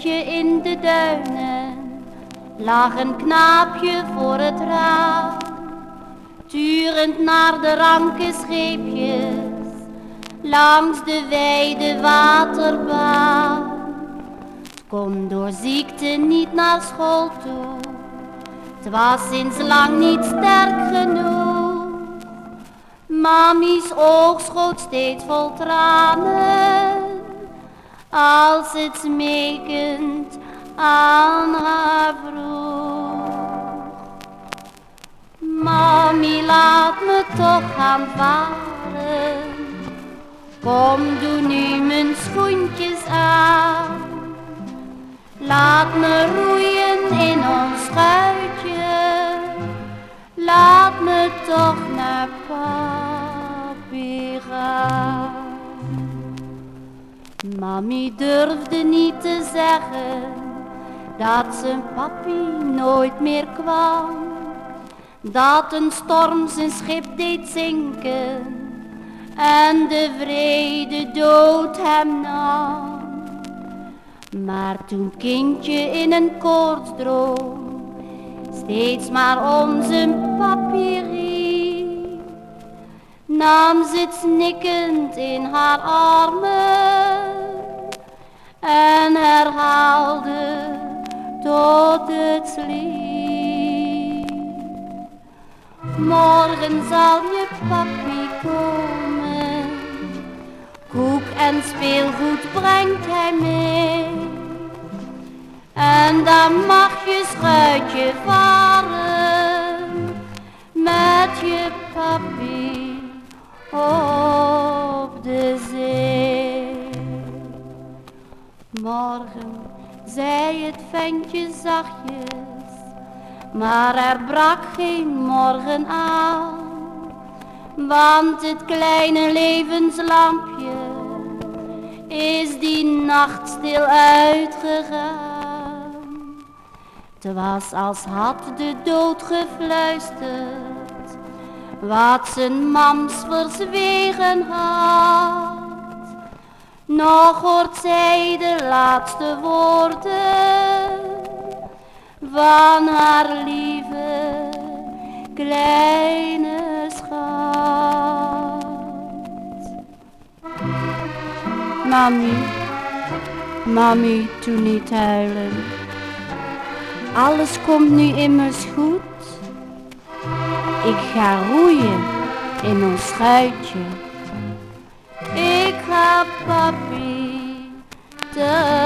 kindje in de duinen lag een knaapje voor het raam, turend naar de ranke scheepjes langs de wijde waterbaan. Het kon door ziekte niet naar school toe, het was sinds lang niet sterk genoeg. Mami's oog schoot steeds vol tranen als het smekend aan haar vroeg. Mami, laat me toch gaan varen, kom doe nu mijn schoentjes aan. Laat me roeien in ons schuitje, laat me toch naar papi gaan. Mami durfde niet te zeggen dat zijn papi nooit meer kwam, dat een storm zijn schip deed zinken en de wrede dood hem nam. Maar toen het kindje in een koortsdroom steeds maar om zijn papi riep, nam ze het snikkend in haar armen en herhaalde tot het sliep. Morgen zal je papi komen, koek en speelgoed brengt hij mee, en dan mag je schuitje varen met je papi op de zee. Morgen zei het ventje zachtjes, maar er brak geen morgen aan, want het kleine levenslampje is die nacht stil uitgegaan. Het was als had de dood gefluisterd wat zijn mams verzwegen had. Nog hoort zij de laatste woorden van haar lieve kleine schat. Mami, doe niet huilen. Alles komt nu immers goed. Ik ga roeien in ons schuitje. Ik ga papi te